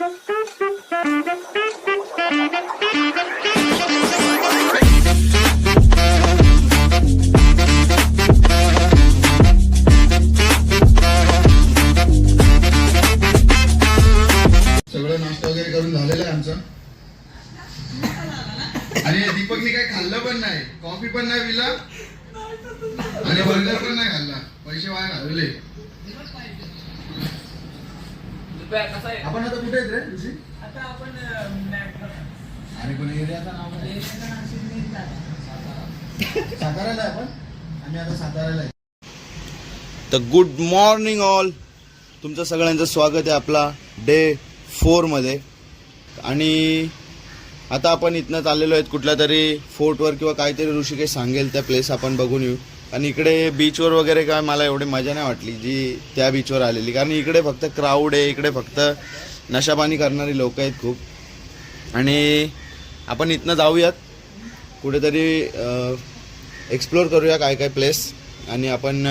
सगळं नाश्ता वगैरे करून झालेला आहे आमचा. आणि दीपकनी काही खाल्लं पण नाही, कॉफी पण नाही पिला आणि बर्गर पण नाही खाल्ला. पैसे वाया घालवले. आपण आता कुठे आहेत रे ऋषी? आता आपण आणि कोण एरियाचं नाव साताराला आहे. आपण आम्ही आता साताराला आहे. तर गुड मॉर्निंग ऑल, तुमचं सगळ्यांचं स्वागत आहे आपला डे 4 मध्ये. आणि आता आपण इथनं चाललेलो आहेत कुठल्या तरी फोर्टवर किंवा काहीतरी ऋषिकेश सांगेल त्या प्लेस आपण बघून येऊ. आणि इकडे बीचवर वगैरे काय मला एवढी मजा नाही वाटली जी त्या बीचवर आलेली, कारण इकडे फक्त क्राऊड आहे, इकडे फक्त नशापानी करणारी लोक आहेत खूप. आणि आपण इथनं जाऊयात कुठेतरी एक्सप्लोर करूया काय काय प्लेस, आणि आपण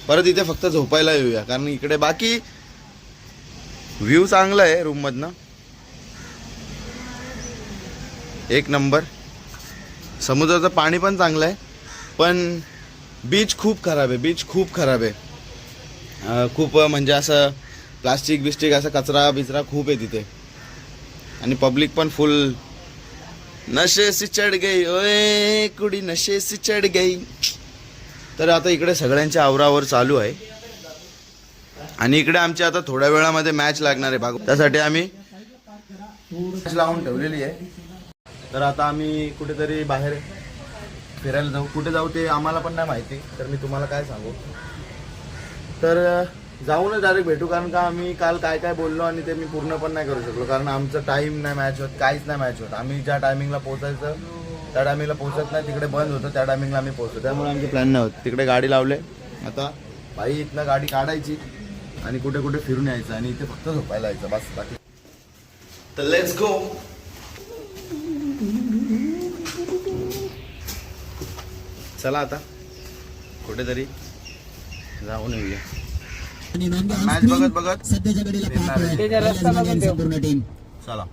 परत इथे फक्त झोपायला येऊया, कारण इकडे बाकी व्ह्यू चांगला आहे रूममधनं, एक नंबर. समुद्राचं पाणी पण चांगलं आहे, पण बीच खूप खराब आहे. बीच खूप खराब आहे. खूप म्हणजे असं प्लास्टिक बिस्टिक असं कचरा बिचरा खूप आहे तिथे. आणि पब्लिक पण फुल नशे से चढ गई ओए कुडी नशे से चढ गई. तर आता इकडे सगळ्यांच्या आवरावर चालू आहे. आणि इकडे आमची आता थोड्या वेळामध्ये मॅच लागणार आहे भाग, त्यासाठी आम्ही मॅच लावून ठेवलेली आहे. तर आता आम्ही कुठेतरी बाहेर फिरायला जाऊ. कुठे जाऊ ते आम्हाला पण नाही माहिती, तर मी तुम्हाला काय सांगू. तर जाऊनच डायरेक्ट भेटू, कारण का आम्ही काल काय काय बोललो आणि ते मी पूर्ण पण नाही करू शकलो, कारण आमचं टाईम नाही मॅच होत, काहीच नाही मॅच होत. आम्ही ज्या टायमिंगला पोहोचायचं त्या टायमिंगला पोहोचत नाही, तिकडे बंद होतं, त्या टायमिंगला आम्ही पोहोचतो. त्यामुळे आमचे प्लॅन नाही होत. तिकडे गाडी लावले, आता बाई इथनं गाडी काढायची आणि कुठे कुठे फिरून यायचं आणि इथे फक्त झोपायला यायचं बस, बाकी. तर लेट्स गो. चला आता कुठेतरी जाऊन येऊया. मॅच बघत बघत सध्याच्या घडीला संपूर्ण टीम. चला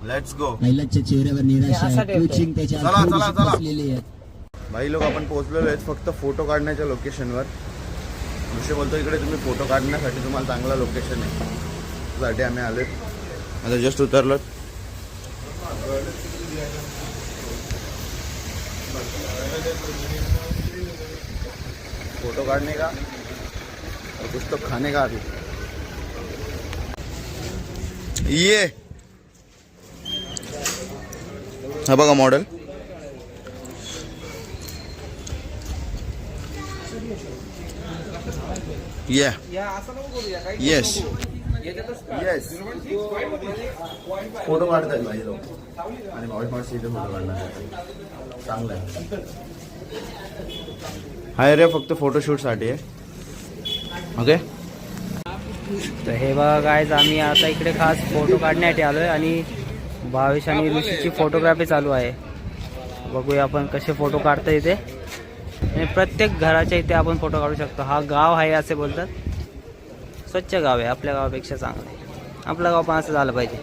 लेट्स गो. महिलांच्या चेहऱ्यावर निराशा, कोचिंग त्याच्या बसलेली आहे. भाई लोक आपण पोहोचलेलो आहेत फक्त फोटो काढण्याच्या लोकेशनवर. ऋषी बोलतो इकडे तुम्ही फोटो काढण्यासाठी तुम्हाला चांगला लोकेशन आहे, त्यासाठी आम्ही आलो. आता जस्ट उतरलो. फोटो काढणे का और कुछ तो खाने का. अभी ये हा बघा model. Yeah. Yes. Yes. Photo काढतायत भाई लोक आणि मावशी इथे फोटो काढणार चांगलं आहे. हाय रे फक्त फोटोशूटसाठी आहे. ओके. तर हे बघा गाईज, आम्ही आता इकडे खास फोटो काढण्यासाठी आलोय आणि भावेश आणि ऋषीची फोटोग्राफी चालू आहे. बघूया आपण कसे फोटो काढता येते. आणि प्रत्येक घराच्या इथे आपण फोटो काढू शकतो. हा गाव आहे असे बोलतात, स्वच्छ गाव आहे, आपल्या गावापेक्षा चांगलं आहे. आपलं गाव पण असं झालं पाहिजे.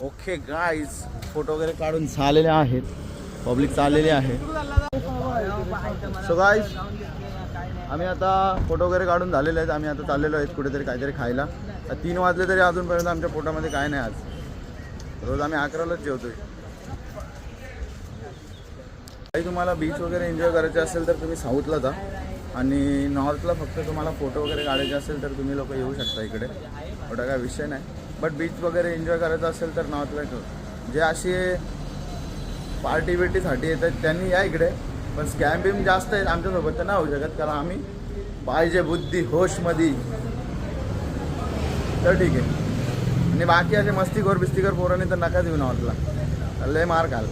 ओके गाईज, फोटो वगैरे काढून झालेले आहेत, पब्लिक चाललेली आहे. सो गाईज आम्ही आता फोटो वगैरे काढून झालेले आहेत. आम्ही आता चाललेलो आहेत कुठेतरी काहीतरी खायला. 3 वाजले तरी अजूनपर्यंत आमच्या पोटामध्ये काय नाही. आज रोज आम्ही 11लाच जेवतोय. काही तुम्हाला बीच वगैरे एन्जॉय करायचे असेल तर तुम्ही साऊथला जा, आणि नॉर्थला फक्त तुम्हाला फोटो वगैरे काढायचे असेल तर तुम्ही लोक येऊ शकता इकडे, एवढा काय विषय नाही. बट बीच वगैरे एन्जॉय करायचं असेल तर नॉर्थला जे असे पार्टी बिर्टीसाठी येतात त्यांनी या इकडे. पण स्कॅम बिम जास्त आहेत आमच्यासोबत तर नाही होऊ शकत, कारण आम्ही पाहिजे बुद्धी होशमध्ये तर ठीक आहे. आणि बाकी असे मस्तीखोर बिस्तीखोर पोरांनी तर नकाच येऊ नॉर्थला, लय मार घाल.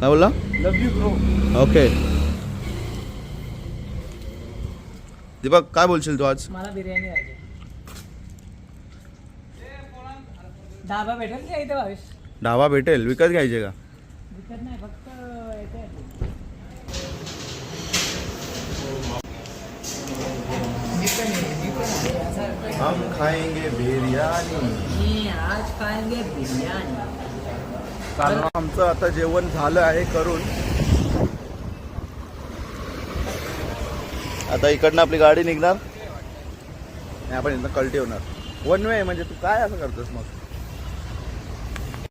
काय बोलला? लव यू ब्रो. ओके दीपक काय बोलशील तू आज? मला बिर्याणी पाहिजे. डाबा भेटेल का इथे भावेश? ढाबा भेटेल, विकत घ्यायचे का? विकत नाही, फक्त येते. हम खाएंगे बिर्याणी. आज खाएंगे बिर्याणी. कारण आमचं आता जेवण झालं आहे करून. आता इकडनं आपली गाडी निघणार आणि आपण इथं कल्टी होणार. वन वे म्हणजे तू काय असं करतोस मग?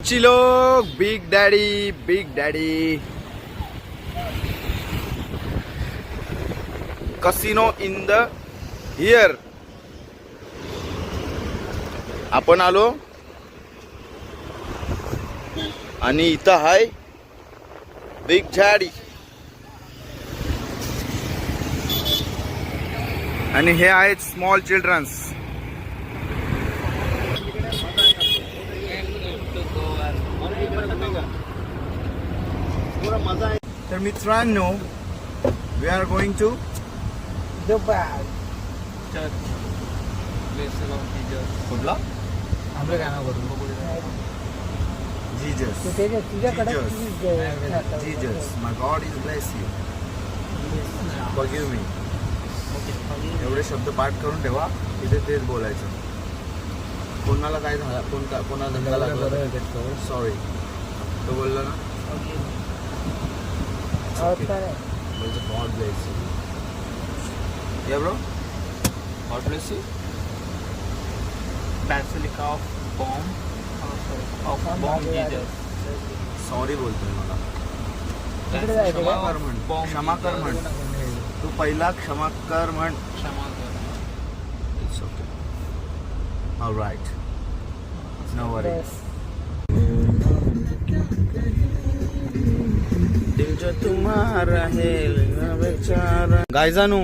चिलो big daddy, big daddy casino in the here. आपण आलो आणि इथं हाय बिग डॅडी आणि हे आहेत स्मॉल चिल्ड्रन्स. तर मित्रांनो, वी आर गोइंग टू दुपार. कुठला? आपलं काय नाव करू? जीजस. तुझ्याकडे Jesus, my God is bless you. Forgive me. एवढे शब्द पाठ करून ठेवा, इथे तेच बोलायचं. कोणाला काय झालं, कोणाला धक्का लागला, सॉरी तो बोलला ना. God bless you. Yeah bro, God bless you. Basilica of Bomb Jesus. Sorry बोलतोय मला. तिकडे जायचं का? क्षमा कर म्हण, क्षमा कर म्हण. तू पहिला क्षमा कर म्हण. It's okay, alright, no worries. गायजानू,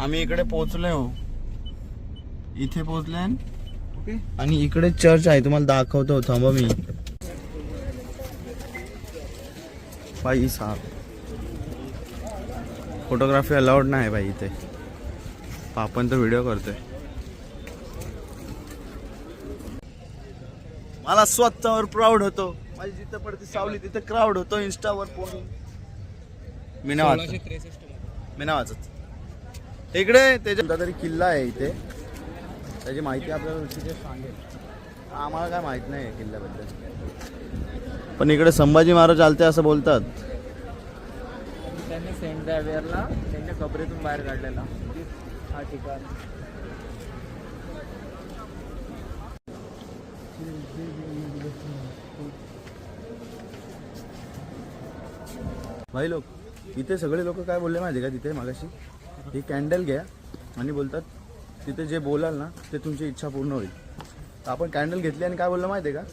आम्ही इकडे पोहोचलोय हो. इथे पोहोचले आणि इकडे चर्च आहे, तुम्हाला दाखवतो. थांबा मी. भाई साहब, फोटोग्राफी अलाउड नाही भाई इथे. आपण तर व्हिडिओ करतोय. मला स्वतःवर प्राऊड होतो. माझी जिथं पडते सावली तिथे क्राऊड होतो. इंस्टावर मी नाही वाचत. इकडे त्याच्या तरी किल्ला आहे इथे, त्याची माहिती आपल्याला ऋषीकेश सांगेल. आम्हाला काय माहित नाही किल्ल्याबद्दल, पण इकडे संभाजी महाराज चालते असं बोलतात. त्यांनी सेंट झेवियरला त्यांच्या कबरीतून बाहेर काढलेला हा ठिकाण. भाई लोक, इथे सगळे लोक काय बोलले माहिती का तिथे मागाशी, ही कॅन्डल घ्या आणि बोलतात तिथे जे बोलाल ना ते तुमची इच्छा पूर्ण होईल. तर आपण कॅन्डल घेतली आणि काय बोललं माहिती आहे का,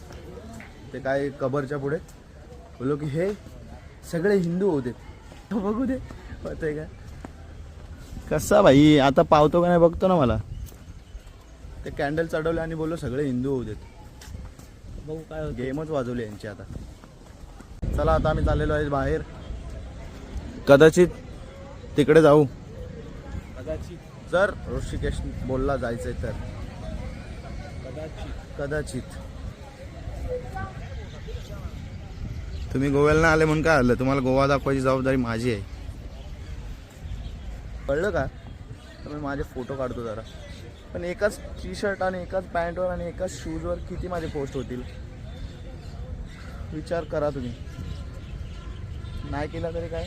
ते काय कबरच्या पुढे बोललो की हे सगळे हिंदू होते. बघू दे होतंय का कसा भाई. आता पावतो का नाही बघतो ना मला. ते कॅन्डल चढवले आणि बोललो सगळे हिंदू होऊ देत. बघू काय होतं. गेमच वाजवली यांची आता. चला आता आम्ही चाललेलो आहे बाहेर. कदाचित तिकडे जाऊ, जर ऋषिकेश बोलला जायचंय तर. कदाचित तुम्ही गोव्याला ना आले म्हणून काय आलं, तुम्हाला गोवा दाखवायची जबाबदारी माझी आहे, कळलं का? तर मी माझे फोटो काढतो जरा. पण एकाच टी शर्ट आणि एकाच पॅन्टवर आणि एकाच शूजवर किती माझे पोस्ट होतील विचार करा तुम्ही. नाही केला तरी काय.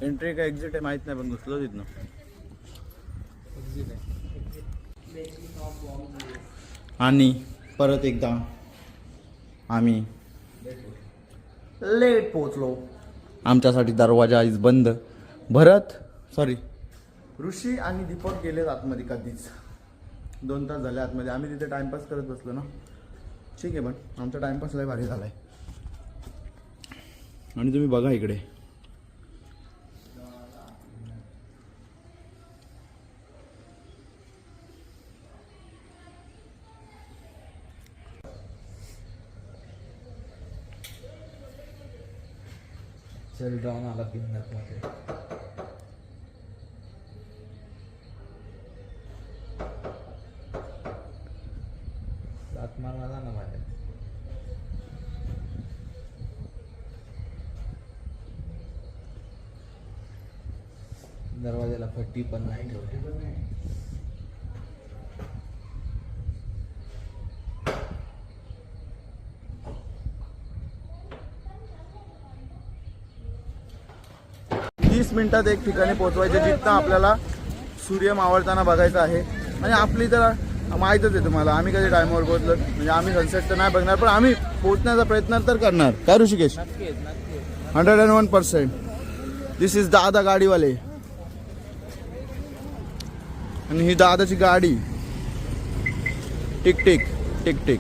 एंट्री का एक्झिट आहे माहित नाही, पण घुसलो तिथनं. आणि परत एकदा आम्ही लेट पोहोचलो. आमच्यासाठी दरवाजा इज बंद. ऋषी आणि दीपक गेलेत आतमध्ये कधीच. 2 तास झाले आतमध्ये. आम्ही तिथे टाइमपास करत बसलो ना. ठीक आहे, पण आमचा टाइमपास लय भारी झालाय. आणि तुम्ही बघा इकडे चल जाऊन आला बिंदास मध्ये. मला जा ना बाहेर. दरवाजाला पट्टी पण नाही ठेवली. मिनिटात एक ठिकाणी पोहोचवायचे जिथं आपल्याला सूर्य मावळताना बघायचा आहे. म्हणजे आपली तर माहीतच आहे तुम्हाला, आम्ही कधी टायमावर पोहोचलो म्हणजे आम्ही सनसेट तर नाही बघणार, पण आम्ही पोहोचण्याचा प्रयत्न तर करणार. काय ऋषिकेश? 101%. दिस इज दादा गाडीवाले आणि ही दादाची गाडी. Tick tick tick tick.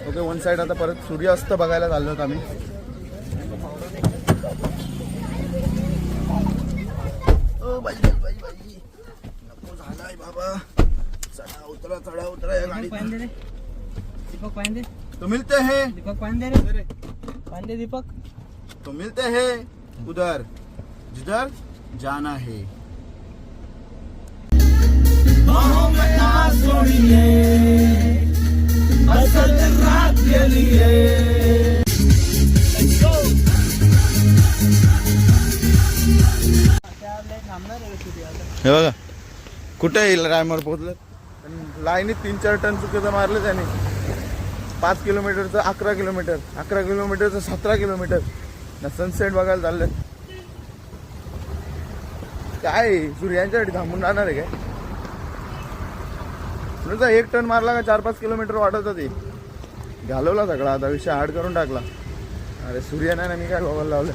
Okay, one side आता परत सूर्यास्त बघायला चाललो आहोत आम्ही. नको झालाय बाबा. चढा उतरा चढा उतरा या गाडीत. दीपक पांडे, तो मिलते हैं दीपक पांडे रे, पांडे दीपक. तो मिलते हैं उधर जिधर जाना है. हे बघा कुठे येईल टायमावर पोहोचलं. लाईनीत 3-4 टन चुकीचं मारलं त्याने. 5 किलोमीटरचं 11 किलोमीटर, 11 किलोमीटरचं 17 किलोमीटर ना सनसेट बघायला चाललं. काय सूर्यांच्यासाठी थांबून राहणार आहे काय? नुसता 1 टन मारला का 4-5 किलोमीटर वाढवतात. ते घालवला सगळा, आता विषय हार्ड करून टाकला. अरे सूर्य नाही ना, मी काय बघायला लावलं.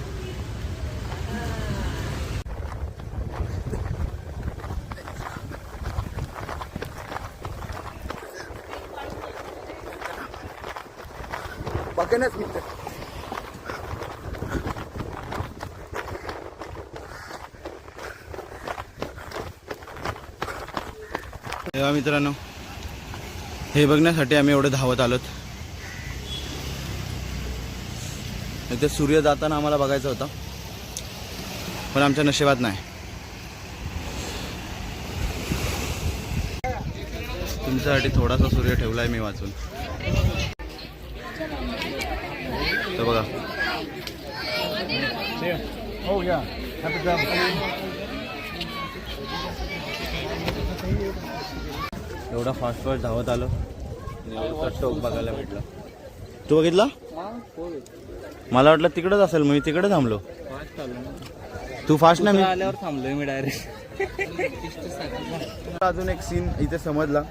बघण्याच मिळतं. तेव्हा मित्रांनो, हे बघण्यासाठी आम्ही एवढे धावत आलोत. इथे सूर्य जाताना आम्हाला बघायचा होता, पण आमच्या नशिबात नाही. तुमच्यासाठी थोडासा सूर्य ठेवलाय मी वाचून. तर बघा एवढा फास्ट धावत आलो, टोक बघायला भेटला. तू बघितला? मला वाटलं तिकडेच असेल, मी तिकडे थांबलो. तू फास्ट नाही, मी आल्यावर थांबलोय मी डायरेक्ट. अजून एक सीन इथे समजला.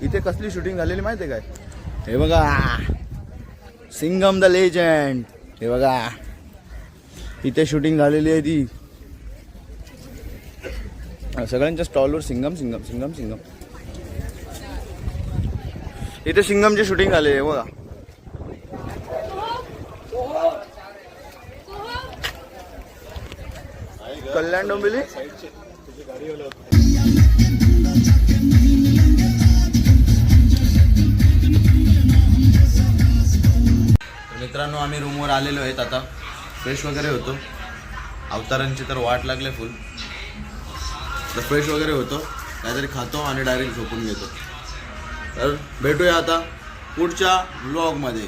इथे कसली शूटिंग झालेली माहिती आहे काय? हे बघा, सिंगम द लेजंड. हे बघा इथे शूटिंग झालेली आहे ती. सगळ्यांच्या स्टॉलवर सिंगम सिंगम सिंगम सिंगम. इथे सिंगमची शूटिंग झालेली आहे बघा. कल्याण डोंबिवली. मित्रांनो, आम्ही रूमवर आलेलो आहेत. आता फ्रेश वगैरे होतो. अवतारांची तर वाट लागले फुल. तर फ्रेश वगैरे होतो, काहीतरी खातो आणि डायरेक्ट झोपून घेतो. तर भेटूया आता पुढच्या व्लॉगमध्ये.